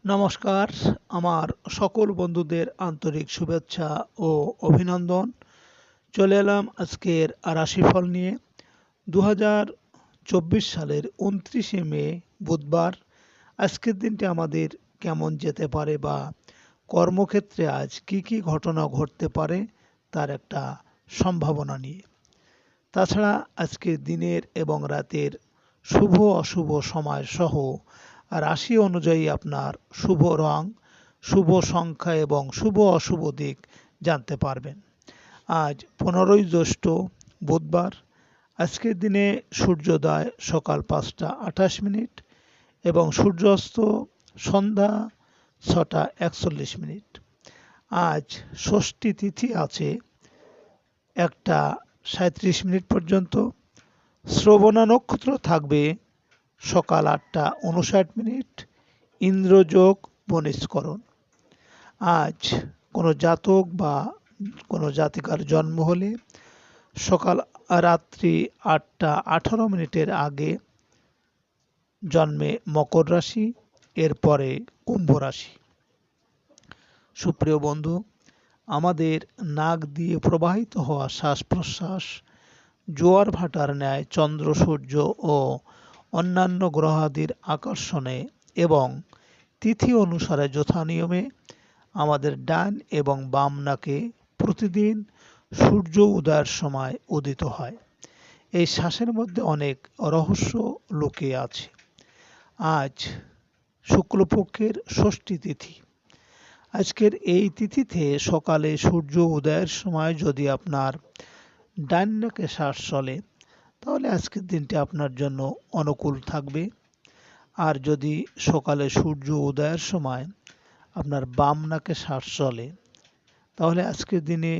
নমস্কার, আমার সকল বন্ধুদের আন্তরিক শুভেচ্ছা ও অভিনন্দন। চলে এলাম আজকের রাশিফল নিয়ে। 2024 সালের 29শে মে বুধবার। আজকের দিনটি আমাদের কেমন যেতে পারে বা কর্মক্ষেত্রে আজ কি কি ঘটনা ঘটতে পারে তার একটা সম্ভাবনা নিয়ে। তাছাড়া আজকের দিনের এবং রাতের শুভ অশুভ সময় সহ রাশি অনুযায়ী আপনার শুভ রং, শুভ সংখ্যা এবং শুভ অশুভ দিক জানতে পারবেন। আজ 15ই জ্যৈষ্ঠ বুধবার। আজকের দিনে সূর্যোদয় সকাল 5টা 28 মিনিট এবং সূর্যাস্ত সন্ধ্যা 6টা 41 মিনিট। আজ ষষ্ঠী তিথি আছে 1টা 37 মিনিট পর্যন্ত। শ্রবণা নক্ষত্র থাকবে সকাল 8টা 59 মিনিট। ইন্দ্রযোগ বনিষ্করণ। আজ কোনো জাতক বা কোনো জাতিকার জন্ম হলে সকাল রাত্রি 8টা 18 মিনিটের আগে জন্মে মকর রাশি, এরপরে কুম্ভ রাশি। সুপ্রিয় বন্ধু, আমাদের নাক দিয়ে প্রবাহিত হওয়া শ্বাস প্রশ্বাস জোয়ার ভাটার ন্যায় চন্দ্র, সূর্য ও অন্যান্য গ্রহাদির আকর্ষণে এবং তিথি অনুসারে যথানিয়মে আমাদের ডান এবং বাম নাকে প্রতিদিন সূর্য উদয়ের সময় উদিত হয়। এই শ্বাসের মধ্যে অনেক রহস্য লুকিয়ে আছে। আজ শুক্লপক্ষের ষষ্ঠী তিথি। আজকের এই তিথিতে সকালে সূর্য উদয়ের সময় যদি আপনার ডান নাকে শ্বাস চলে তাহলে আজকের দিনটি আপনার জন্য অনুকূল থাকবে। আর যদি সকালে সূর্য উদয়ের সময় আপনার বাম নাকে শ্বাস চলে তাহলে আজকের দিনে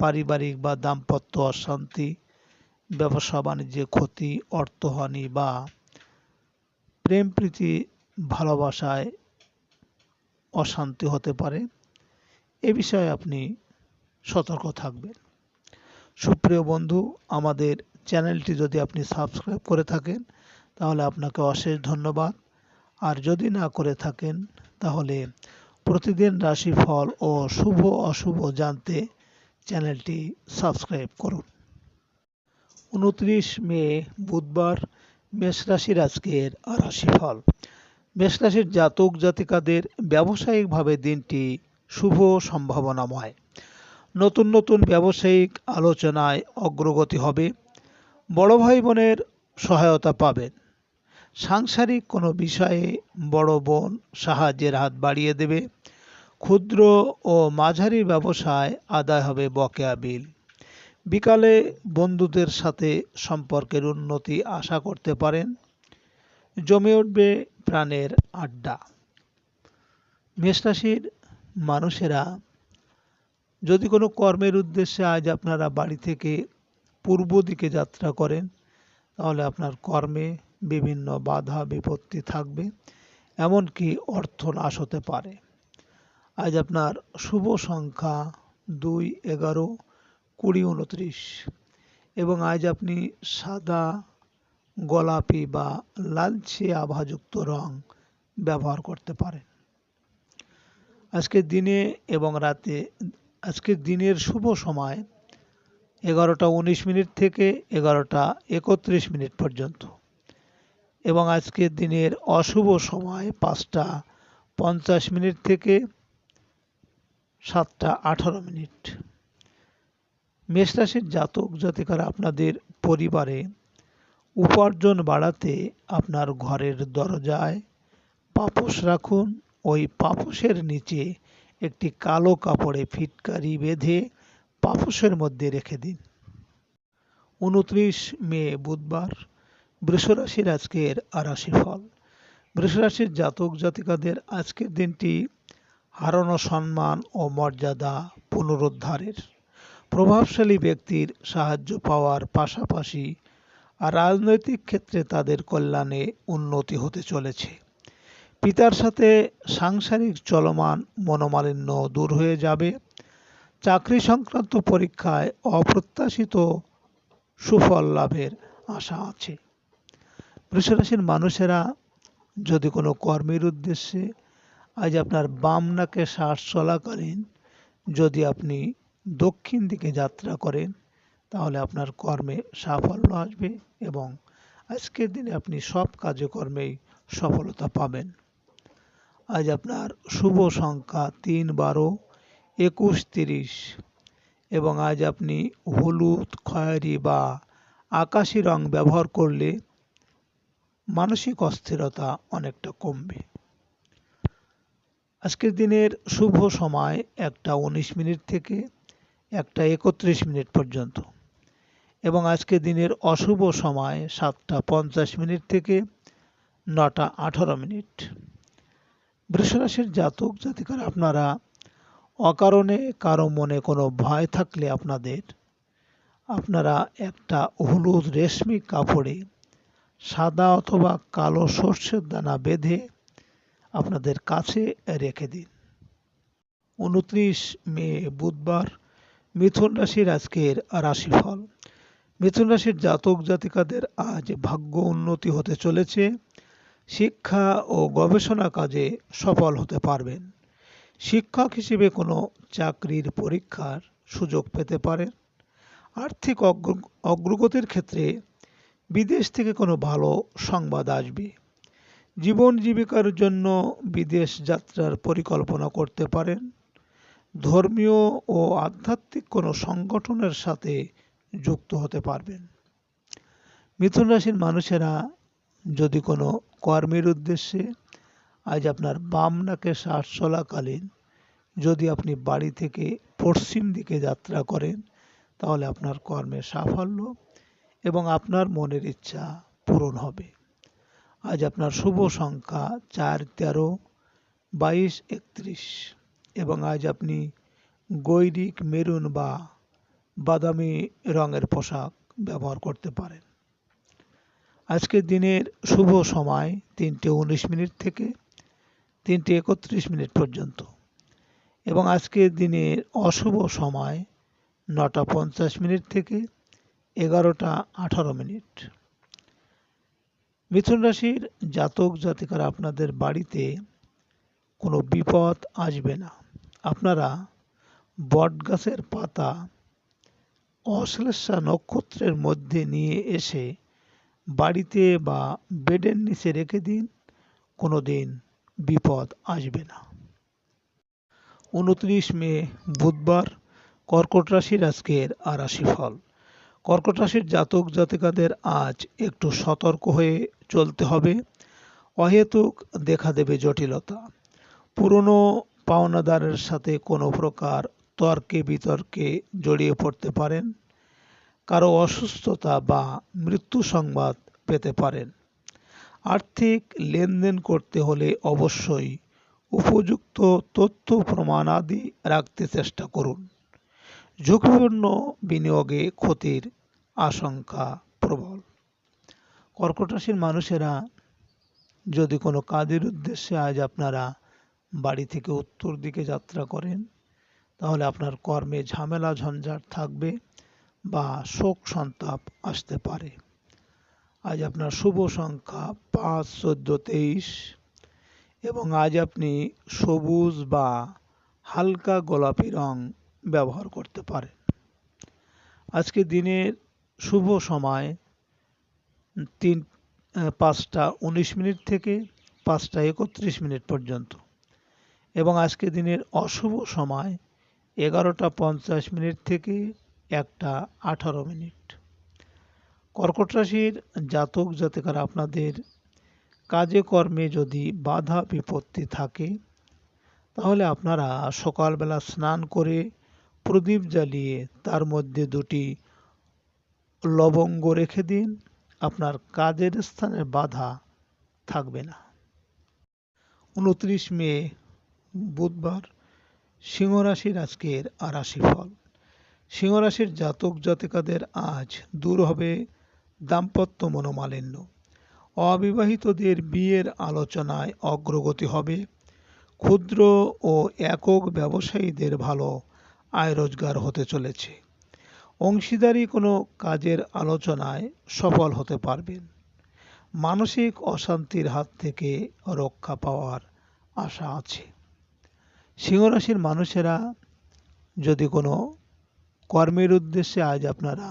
পারিবারিক বা দাম্পত্য অশান্তি, ব্যবসা বাণিজ্যে ক্ষতি, অর্থহানি বা প্রেম প্রীতি ভালোবাসায় অশান্তি হতে পারে। এ বিষয়ে আপনি সতর্ক থাকবেন। সুপ্রিয় বন্ধু, আমাদের চ্যানেলটি যদি আপনি সাবস্ক্রাইব করে থাকেন তাহলে আপনাকে অশেষ ধন্যবাদ। আর যদি না করে থাকেন তাহলে প্রতিদিন রাশিফল ও শুভ অশুভ জানতে চ্যানেলটি সাবস্ক্রাইব করুন। 29 মে বুধবার, মেষ রাশির আজকের রাশিফল। মেষ রাশির জাতক জাতিকাদের ব্যবসায়িকভাবে দিনটি শুভ সম্ভাবনাময়। নতুন নতুন ব্যবসায়িক আলোচনায় অগ্রগতি হবে। বড় ভাই বোনের সহায়তা পাবেন। সাংসারিক কোনো বিষয়ে বড় বোন সাহায্যের হাত বাড়িয়ে দেবে। ক্ষুদ্র ও মাঝারি ব্যবসায় আদায় হবে বকেয়া বিল। বিকালে বন্ধুদের সাথে সম্পর্কের উন্নতি আশা করতে পারেন। জমে উঠবে প্রাণের আড্ডা। মেষ রাশির মানুষেরা যদি কোনো কর্মের উদ্দেশ্যে আজ আপনারা বাড়ি থেকে পূর্ব দিকে যাত্রা করেন তাহলে আপনার কর্মে বিভিন্ন বাধা বিপত্তি থাকবে, এমনকি অর্থ নাশ হতে পারে। আজ আপনার শুভ সংখ্যা 2, 11, 20, 29 এবং আজ আপনি সাদা, গোলাপি বা লালচে আভাযুক্ত রং ব্যবহার করতে পারেন। আজকের দিনে এবং রাতে আজকের দিনের শুভ সময় 11টা 19 মিনিট থেকে 11টা 31 মিনিট পর্যন্ত এবং আজকের দিনের অশুভ সময় 5টা 50 মিনিট থেকে 7টা 18 মিনিট। মেষ রাশির জাতক জাতিকারা আপনাদের পরিবারে উপার্জন বাড়াতে আপনার ঘরের দরজায় পাপোশ রাখুন। ওই পাপোশের নিচে একটি কালো কাপড়ে ফিটকারি বেঁধে পাপোশের মধ্যে রেখে দিন। 29 মে বুধবার, বৃষ রাশির আজকের রাশিফল। বৃষ রাশির জাতক জাতিকাদের আজকের দিনটি হারানো সম্মান ও মর্যাদা পুনরুদ্ধারের। প্রভাবশালী ব্যক্তির সাহায্য পাওয়ার পাশাপাশি রাজনৈতিক ক্ষেত্রে তাদের কল্যাণে উন্নতি হতে চলেছে। পিতার সাথে সাংসারিক চলমান মনোমালিন্য দূর হয়ে যাবে। চাকরি সংক্রান্ত পরীক্ষায় অপ্রত্যাশিত সুফল লাভের আশা আছে। বৃষ রাশির মানুষেরা যদি কোনো কর্মের উদ্দেশ্যে আজ আপনার বাম নাকে শ্বাস চলাকালীন যদি আপনি দক্ষিণ দিকে যাত্রা করেন তাহলে আপনার কর্মে সাফল্য আসবে এবং আজকের দিনে আপনি সব কাজে কর্মেই সফলতা পাবেন। আজ আপনার শুভ সংখ্যা ৩, ১২, ২১, ৩০ এবং আজ আপনি হলুদ, খয়েরি বা আকাশি রং ব্যবহার করলে মানসিক অস্থিরতা অনেকটা কমবে। আজকের দিনের শুভ সময় ১টা ১৯ মিনিট থেকে ১টা ৩১ মিনিট পর্যন্ত এবং আজকের দিনের অশুভ সময় ৭টা ৫০ মিনিট থেকে ৯টা ১৮ মিনিট। বৃষরাশির জাতক জাতিকারা আপনারা অকারণে কারো মনে কোনো ভয় থাকলে আপনারা একটা হলুদ রেশমি কাপড়ে সাদা অথবা কালো সর্ষের দানা বেঁধে আপনাদের কাছে রেখে দিন। ২৯ মে বুধবার মিথুন রাশির আজকের রাশিফল। মিথুন রাশির জাতক জাতিকাদের আজ ভাগ্য উন্নতি হতে চলেছে। শিক্ষা ও গবেষণা কাজে সফল হতে পারবেন। শিক্ষক হিসেবে কোনো চাকরির পরীক্ষার সুযোগ পেতে পারেন। আর্থিক অগ্রগতির ক্ষেত্রে বিদেশ থেকে কোনো ভালো সংবাদ আসবে। জীবন জীবিকার জন্য বিদেশ যাত্রার পরিকল্পনা করতে পারেন। ধর্মীয় ও আধ্যাত্মিক কোনো সংগঠনের সাথে যুক্ত হতে পারবেন। মিথুন রাশির মানুষেরা যদি কোনো কর্মের উদ্দেশ্যে আজ আপনার বাম নাকে শ্বাস চলাকালীন যদি আপনি বাড়ি থেকে পশ্চিম দিকে যাত্রা করেন তাহলে আপনার কর্মে সাফল্য এবং আপনার মনের ইচ্ছা পূরণ হবে। আজ আপনার শুভ সংখ্যা ৪, ১৩, ২২, ৩১ এবং আজ আপনি গৈরিক মেরুন বা বাদামি রঙের পোশাক ব্যবহার করতে পারেন। আজকের দিনের শুভ সময় ৩টে ১৯ মিনিট থেকে ৩টে ৩১ মিনিট পর্যন্ত এবং আজকের দিনের অশুভ সময় ৯টা ৫০ মিনিট থেকে ১১টা ১৮ মিনিট। মিথুন রাশির জাতক জাতিকারা আপনাদের বাড়িতে কোনো বিপদ আসবে না। আপনারা বটগাছের পাতা অশ্লেষা নক্ষত্রের মধ্যে নিয়ে এসে বাড়িতে বা বেডের নিচে রেখে দিন, কোনো দিন বিপদ আসবে না। ২৯ মে বুধবার কর্কট রাশির আজকের রাশিফল। কর্কট রাশির জাতক জাতিকাদের আজ একটু সতর্ক হয়ে চলতে হবে। অহেতুক দেখা দেবে জটিলতা। পুরনো পাওনাদারের সাথে কোনো প্রকার তর্কে বিতর্কে জড়িয়ে পড়তে পারেন। কারো অসুস্থতা বা মৃত্যু সংবাদ পেতে পারেন। আর্থিক লেনদেন করতে হলে অবশ্যই উপযুক্ত তথ্য প্রমাণাদি রাখতে চেষ্টা করুন। ঝুঁকিপূর্ণ বিনিয়োগে ক্ষতির আশঙ্কা প্রবল। কর্কট রাশির মানুষেরা যদি কোনো কাজের উদ্দেশ্যে আজ আপনারা বাড়ি থেকে উত্তর দিকে যাত্রা করেন তাহলে আপনার কর্মে ঝামেলা ঝঞ্ঝাট থাকবে বা শোক সন্তাপ আসতে পারে। আজ আপনার শুভ সংখ্যা ৫, ১৪, ২৩ এবং আজ আপনি সবুজ বা হালকা গোলাপি রং ব্যবহার করতে পারেন। আজকে দিনের শুভ সময় ৫টা ১৯ মিনিট থেকে ৫টা ৩১ মিনিট পর্যন্ত এবং আজকে দিনের অশুভ সময় ১১টা ৫০ মিনিট থেকে ১টা ১৮ মিনিট। কর্কট রাশির জাতক জাতিকারা আপনাদের কাজে কর্মে যদি বাধা বিপত্তি থাকে তাহলে আপনারা সকালবেলা স্নান করে প্রদীপ জ্বালিয়ে তার মধ্যে ২টি লবঙ্গ রেখে দিন। আপনার কাজের স্থানে বাধা থাকবে না। ২৯ মে বুধবার সিংহ রাশির আজকের রাশিফল। সিংহ রাশির জাতক জাতিকাদের আজ দূর হবে দাম্পত্য মনোমালিন্য। অবিবাহিতদের বিয়ের আলোচনায় অগ্রগতি হবে। ক্ষুদ্র ও একক ব্যবসায়ীদের ভালো আয় রোজগার হতে চলেছে। অংশীদারি কোনো কাজের আলোচনায় সফল হতে পারবেন। মানসিক অশান্তির হাত থেকে রক্ষা পাওয়ার আশা আছে। সিংহ রাশির মানুষেরা যদি কোনো কর্মের উদ্দেশ্যে আজ আপনারা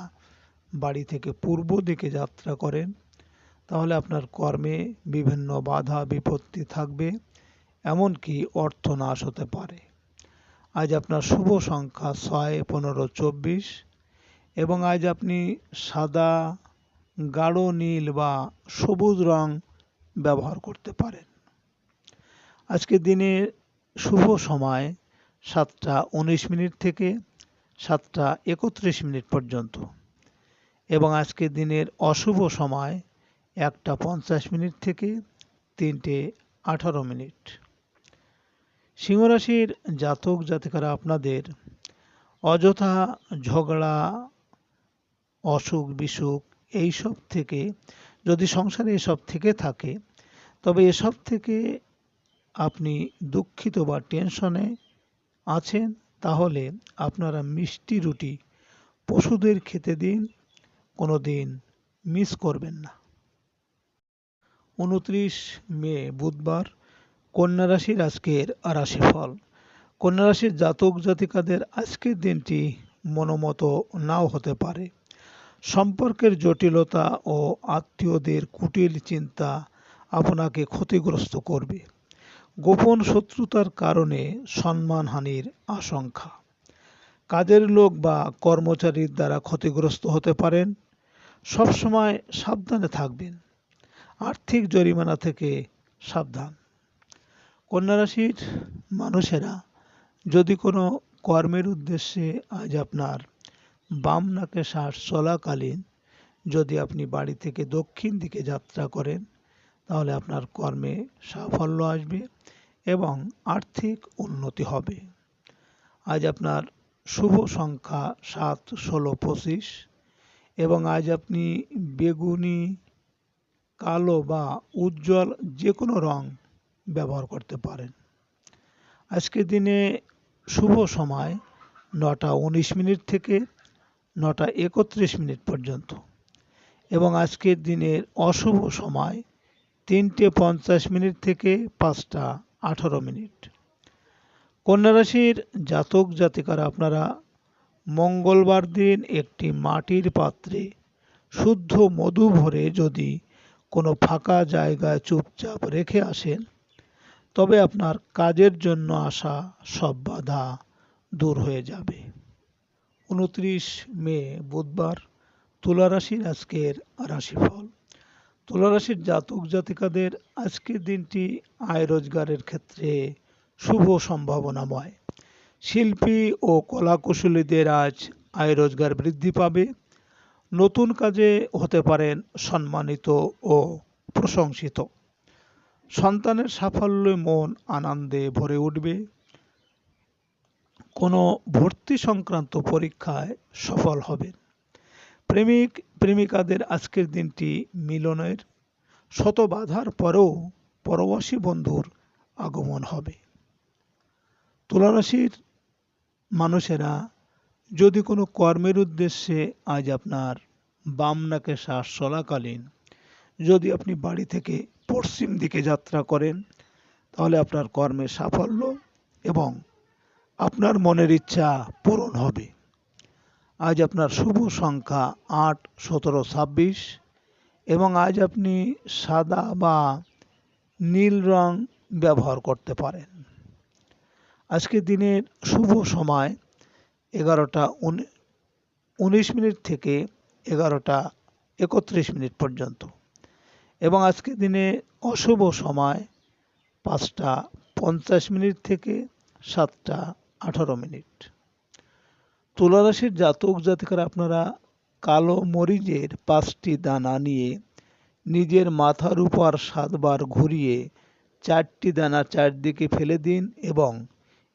বাড়ি থেকে পূর্ব দিকে যাত্রা করেন, তাহলে আপনার কর্মে বিভিন্ন বাধা বিপত্তি থাকবে, এমনকি অর্থনাশ হতে পারে। আজ আপনার শুভ সংখ্যা 6, 15, 24 এবং আজ আপনি সাদা, গাঢ় নীল বা সবুজ রং ব্যবহার করতে পারেন। আজকের দিনে শুভ সময় 7:19 থেকে 7:31 পর্যন্ত এবং আজকের দিনের অশুভ সময় 1:50 থেকে 3:18। সিংহ রাশির জাতক জাতিকারা আপনাদের অযথা ঝগড়া, অসুখ বিসুখ এইসব থেকে, যদি সংসারে এসব থেকে থাকে, তবে এসব থেকে আপনি দুঃখিত বা টেনশনে আছেন, তাহলে আপনারা মিষ্টি রুটি পশুদের খেতে দিন, কোনো দিন মিস করবেন না। 29 মে বুধবার, কন্যা রাশির আজকের রাশিফল। কন্যা রাশির জাতক জাতিকাদের আজকের দিনটি মনোমতো নাও হতে পারে। সম্পর্কের জটিলতা ও আত্মীয়দের কুটিল চিন্তা আপনাকে ক্ষতিগ্রস্ত করবে। গোপন শত্রুতার কারণে সম্মানহানির আশঙ্কা। কাজের লোক বা কর্মচারীর দ্বারা ক্ষতিগ্রস্ত হতে পারেন। সবসময় সাবধানে থাকবেন। আর্থিক জরিমানা থেকে সাবধান। কন্যা রাশির মানুষেরা যদি কোনো কর্মের উদ্দেশ্যে আজ আপনার বাম নাকে শ্বাস চলাকালীন যদি আপনি বাড়ি থেকে দক্ষিণ দিকে যাত্রা করেন, তাহলে আপনার কর্মে সাফল্য আসবে এবং আর্থিক উন্নতি হবে। আজ আপনার শুভ সংখ্যা 7, 16, 25 এবং আজ আপনি বেগুনি, কালো বা উজ্জ্বল যে কোনো রং ব্যবহার করতে পারেন। আজকের দিনে শুভ সময় 9:19 থেকে 9:31 পর্যন্ত এবং আজকের দিনের অশুভ সময় 3:50 থেকে 5:18। কন্যা রাশির জাতক জাতিকারা আপনারা মঙ্গলবার দিন একটি মাটির পাত্রে শুদ্ধ মধু ভরে যদি কোনো ফাঁকা জায়গায় চুপচাপ রেখে আসেন, তবে আপনার কাজের জন্য আসা সব বাধা দূর হয়ে যাবে। 29 মে বুধবার, তুলা রাশির আজকের রাশিফল। তুলা রাশির জাতক জাতিকাদের আজকের দিনটি আয় রোজগারের ক্ষেত্রে শুভ সম্ভাবনাময়। শিল্পী ও কলাকুশলীদের আজ আয় রোজগার বৃদ্ধি পাবে। নতুন কাজে হতে পারেন সম্মানিত ও প্রশংসিত। সন্তানের সাফল্যে মন আনন্দে ভরে উঠবে। কোনো ভর্তি সংক্রান্ত পরীক্ষায় সফল হবেন। প্রেমিক প্রেমিকাদের আজকের দিনটি মিলনের, শত বাধার পরেও পরবাসী বন্ধুর আগমন হবে। তুলা রাশির মানুষেরা যদি কোনো কর্মের উদ্দেশ্যে আজ আপনার বাম নাকে শ্বাস চলাকালীন যদি আপনি বাড়ি থেকে পশ্চিম দিকে যাত্রা করেন, তাহলে আপনার কর্মে সাফল্য এবং আপনার মনের ইচ্ছা পূরণ হবে। আজ আপনার শুভ সংখ্যা 8, 17, 26 এবং আজ আপনি সাদা বা নীল রং ব্যবহার করতে পারেন। আজকের দিনের শুভ সময় 11:19 থেকে 11:31 পর্যন্ত এবং আজকের দিনে অশুভ সময় 5:50 থেকে 7:18। তুলা রাশির জাতক জাতিকারা আপনারা কালো মরিচের 5টি দানা নিয়ে নিজের মাথার উপর 7 বার ঘুরিয়ে 4টি দানা চারদিকে ফেলে দিন এবং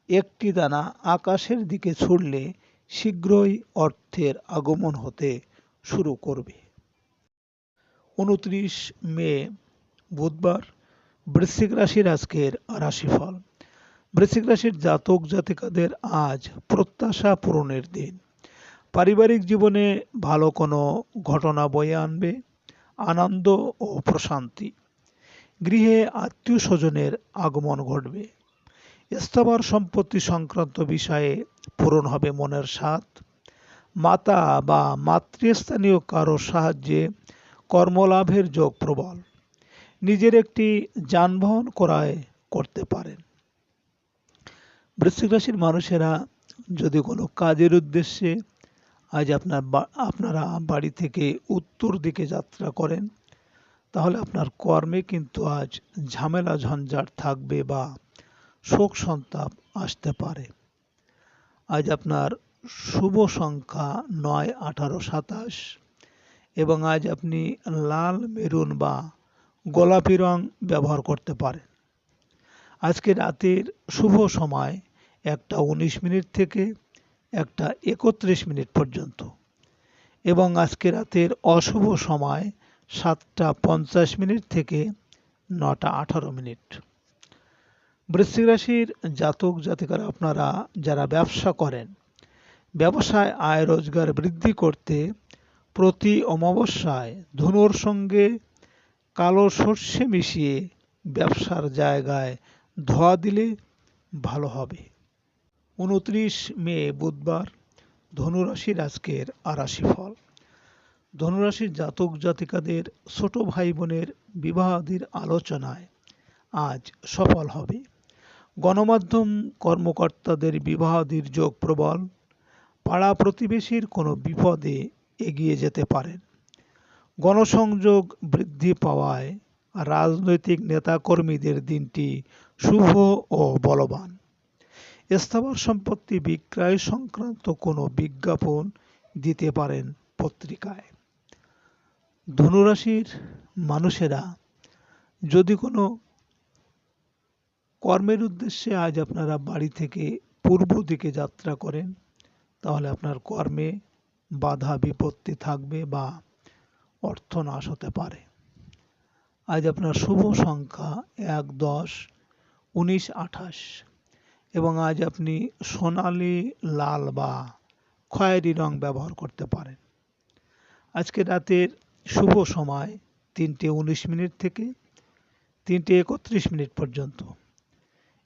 একটি দানা আকাশের দিকে ছুড়লে শীঘ্রই অর্থের আগমন হতে শুরু করবে। 29 মে বুধবার, বৃশ্চিক রাশির আজকের রাশিফল। বৃশ্চিক রাশির জাতক জাতিকাদের আজ প্রত্যাশা পূরণের দিন। পারিবারিক জীবনে ভালো কোনো ঘটনা বয়ে আনবে আনন্দ ও প্রশান্তি। গৃহে আত্মীয় স্বজনের আগমন ঘটবে। স্থাবর সম্পত্তি সংক্রান্ত বিষয়ে পূরণ হবে মনের স্বাদ। মাতা বা মাতৃস্থানীয় কারো সাহায্যে কর্মলাভের যোগ প্রবল। নিজের একটি যানবাহন ক্রয় করতে পারেন। বৃশ্চিক রাশির মানুষেরা যদি কোনো কাজের উদ্দেশ্যে আজ আপনারা বাড়ি থেকে উত্তর দিকে যাত্রা করেন, তাহলে আপনার কর্মে কিন্তু আজ ঝামেলা ঝঞ্ঝাট থাকবে বা শোক সন্তাপ আসতে পারে। আজ আপনার শুভ সংখ্যা ৯, ১৮, ২৭ এবং আজ আপনি লাল, মেরুন বা গোলাপি রং ব্যবহার করতে পারেন। আজকে রাতের শুভ সময় ১টা ১৯ মিনিট থেকে ১টা ৩১ মিনিট পর্যন্ত এবং আজকে রাতের অশুভ সময় ৭টা ৫০ মিনিট থেকে ৯টা ১৮ মিনিট। বৃশ্চিক রাশির জাতক জাতিকারা আপনারা যারা ব্যবসা করেন, ব্যবসায় আয় রোজগার বৃদ্ধি করতে প্রতি অমাবস্যায় ধনুর সঙ্গে কালো সর্ষে মিশিয়ে ব্যবসার জায়গায় ধোয়া দিলে ভালো হবে। ২৯ মে বুধবার ধনুরাশির আজকের রাশিফল। ধনুরাশির জাতক জাতিকাদের ছোট ভাই বোনের বিবাহাদির আলোচনায় আজ সফল হবে। গণমাধ্যম কর্মকর্তাদের বিবাহাদির যোগ প্রবল। পাড়া প্রতিবেশীর কোনো বিপদে এগিয়ে যেতে পারেন। গণসংযোগ বৃদ্ধি পাওয়ায় রাজনৈতিক নেতাকর্মীদের দিনটি শুভ ও বলবান। স্থাবর সম্পত্তি বিক্রয় সংক্রান্ত কোনো বিজ্ঞাপন দিতে পারেন পত্রিকায়। ধনুরাশির মানুষেরা যদি কোনো কর্মের উদ্দেশ্যে আজ আপনারা বাড়ি থেকে পূর্ব দিকে যাত্রা করেন, তাহলে আপনার কর্মে বাধা বিপত্তি থাকবে বা অর্থনাশ হতে পারে। আজ আপনার শুভ সংখ্যা ১, ১০, ১৯, ২৮ এবং আজ আপনি সোনালি, লাল বা খয়েরি রং ব্যবহার করতে পারেন। আজকে রাতের শুভ সময় ৩টে ১৯ মিনিট থেকে ৩টে ৩১ মিনিট পর্যন্ত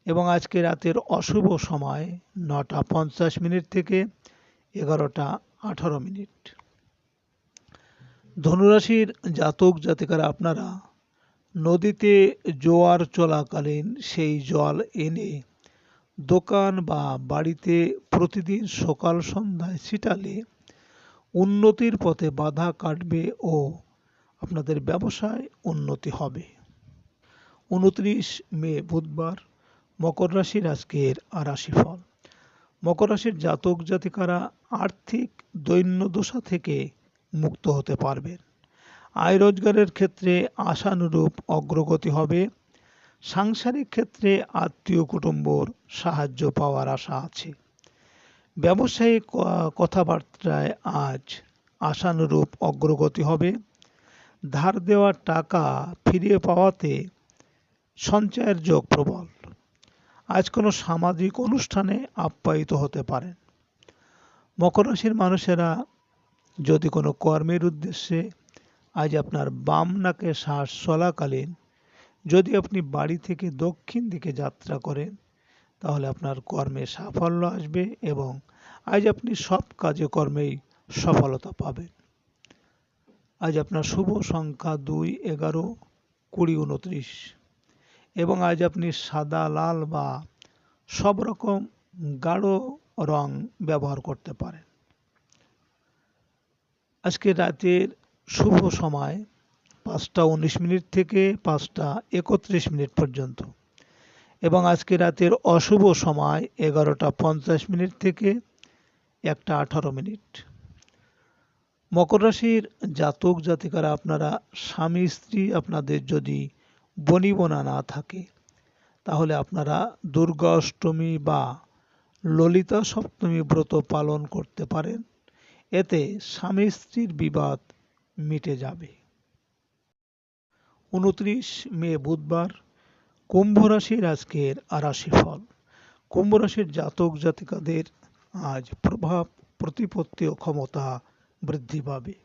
এবং আজকে রাতের অশুভ সময় ৯টা ৫০ মিনিট থেকে ১১টা ১৮ মিনিট। ধনুরাশির জাতক জাতিকারা আপনারা নদীতে জোয়ার চলাকালীন সেই জল এনে দোকান বা বাড়িতে প্রতিদিন সকাল সন্ধ্যায় ছিটালে উন্নতির পথে বাধা কাটবে ও আপনাদের ব্যবসায় উন্নতি হবে। ২৯ মে বুধবার মকর রাশির আজকের রাশিফল। মকর রাশির জাতক জাতিকারা আর্থিক দৈন্যদশা থেকে মুক্ত হতে পারবেন। আয় রোজগারের ক্ষেত্রে আশানুরূপ অগ্রগতি হবে। সাংসারিক ক্ষেত্রে আত্মীয় কুটুম্বর সাহায্য পাওয়ার আশা আছে। ব্যবসায়িক কথাবার্তায় আজ আশানুরূপ অগ্রগতি হবে। ধার দেওয়া টাকা ফিরিয়ে পাওয়াতে সঞ্চয়ের যোগ প্রবল। আজ কোনো সামাজিক অনুষ্ঠানে আপ্যায়িত হতে পারেন। মকর রাশির মানুষেরা যদি কোনো কর্মের উদ্দেশ্যে আজ আপনার বাম নাকে শ্বাস চলাকালীন যদি আপনি বাড়ি থেকে দক্ষিণ দিকে যাত্রা করেন, তাহলে আপনার কর্মে সাফল্য আসবে এবং আজ আপনি সব কাজে কর্মেই সফলতা পাবেন। আজ আপনার শুভ সংখ্যা ২, ১১, ২০, ২৯ এবং আজ আপনি সাদা, লাল বা সব রকম গাঢ় রং ব্যবহার করতে পারেন। আজকে রাতের শুভ সময় ৫টা ১৯ মিনিট থেকে ৫টা ৩১ মিনিট পর্যন্ত এবং আজকে রাতের অশুভ সময় ১১টা ৫০ মিনিট থেকে ১টা ১৮ মিনিট। মকর রাশির জাতক জাতিকারা আপনারা স্বামী স্ত্রী আপনাদের যদি বনিবনা না থাকে, তাহলে আপনারা দুর্গা অষ্টমী বা ললিতা সপ্তমী ব্রত পালন করতে পারেন। এতে স্বামী স্ত্রীর বিবাদ মিটে যাবে। ২৯ মে বুধবার কুম্ভ রাশির আজকের রাশিফল। কুম্ভ রাশির জাতক জাতিকাদের আজ প্রভাব প্রতিপত্তি ও ক্ষমতা বৃদ্ধি পাবে।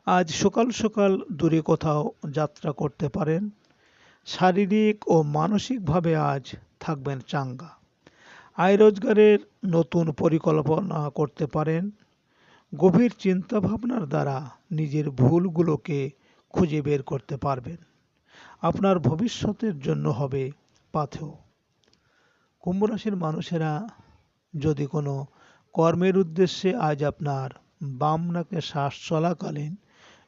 আজ সকাল সকাল দূরে কোথাও যাত্রা করতে পারেন। শারীরিক ও মানসিকভাবে আজ থাকবেন চাঙ্গা। আয় রোজগারের নতুন পরিকল্পনা করতে পারেন। গভীর চিন্তাভাবনার দ্বারা নিজের ভুলগুলোকে খুঁজে বের করতে পারবেন। আপনার ভবিষ্যতের জন্য হবে পাথেয়। কুম্ভ রাশির মানুষেরা যদি কোনো কর্মের উদ্দেশ্যে আজ আপনার বাম নাকে শ্বাস চলাকালীন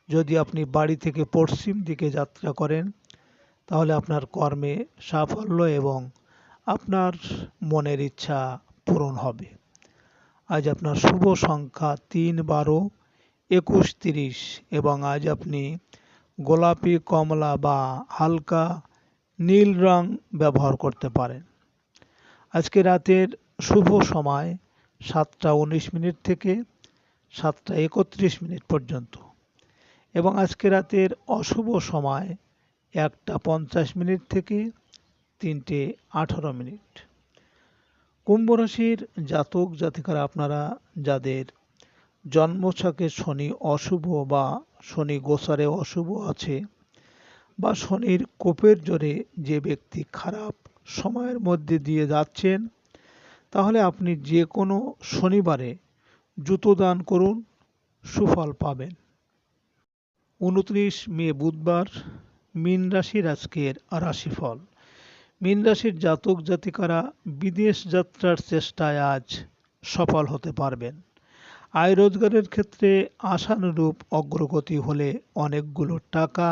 যদি আপনি বাড়ি থেকে পশ্চিম দিকে যাত্রা করেন, তাহলে আপনার কর্মে সাফল্য এবং আপনার মনের ইচ্ছা পূরণ হবে। আজ আপনার শুভ সংখ্যা 3, 12, 21, 30 এবং আজ আপনি গোলাপি, কমলা বা হালকা নীল রং ব্যবহার করতে পারেন। আজকে রাতের শুভ সময় 7টা 19 থেকে 7টা 31 পর্যন্ত এবং আজকে রাতের অশুভ সময় 1টা 50 থেকে 3টে 18। কুম্ভ রাশির জাতক জাতিকারা আপনারা যাদের জন্মছকে শনি অশুভ বা শনি গোচরে অশুভ আছে বা শনির কোপের জোরে যে ব্যক্তি খারাপ সময়ের মধ্যে দিয়ে যাচ্ছেন, তাহলে আপনি যে কোনো শনিবারে জুতো দান করুন, সুফল পাবেন। 29 মে বুধবার মীন রাশির আজকের রাশিফল। মীন রাশির জাতক জাতিকারা বিদেশ যাত্রার চেষ্টায় আজ সফল হতে পারবেন। আয় রোজগারের ক্ষেত্রে আশানুরূপ অগ্রগতি হলে অনেকগুলো টাকা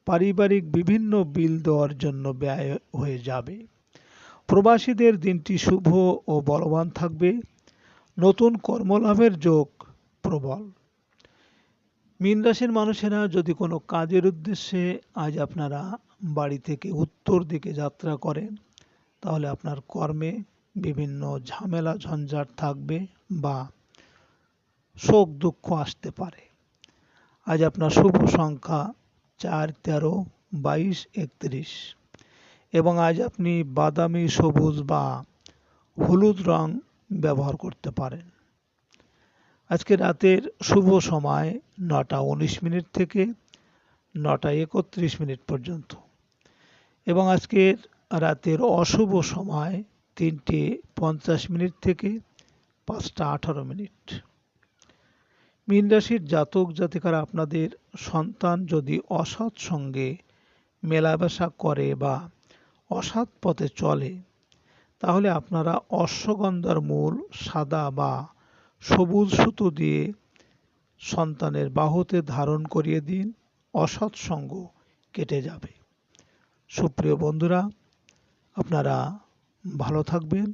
পারিবারিক বিভিন্ন বিল দেওয়ার জন্য ব্যয় হয়ে যাবে। প্রবাসীদের দিনটি শুভ ও বলবান থাকবে। নতুন কর্মলাভের যোগ প্রবল। মীন রাশির মানুষেরা যদি কোনো কাজের উদ্দেশ্যে আজ আপনারা বাড়ি থেকে উত্তর দিকে যাত্রা করেন, তাহলে আপনার কর্মে বিভিন্ন ঝামেলা ঝঞ্ঝাট থাকবে বা শোক দুঃখ আসতে পারে। আজ আপনার শুভ সংখ্যা 4, 13, 22, 31 এবং আজ আপনি বাদামি, সবুজ বা হলুদ রং ব্যবহার করতে পারেন। আজকে রাতের শুভ সময় 9টা 19 থেকে 9টা 31 পর্যন্ত এবং আজকের রাতের অশুভ সময় 3টে 50 থেকে 5টা 18। মীন রাশির জাতক জাতিকারা আপনাদের সন্তান যদি অসৎ সঙ্গে মেলামেশা করে বা অসৎ পথে চলে, তাহলে আপনারা অশ্বগন্ধার মূল সাদা বা সবুজ সুতো দিয়ে সন্তানের বাহুতে ধারণ করিয়ে দিন, অসৎ সঙ্গ কেটে যাবে। সুপ্রিয় বন্ধুরা, আপনারা ভালো থাকবেন,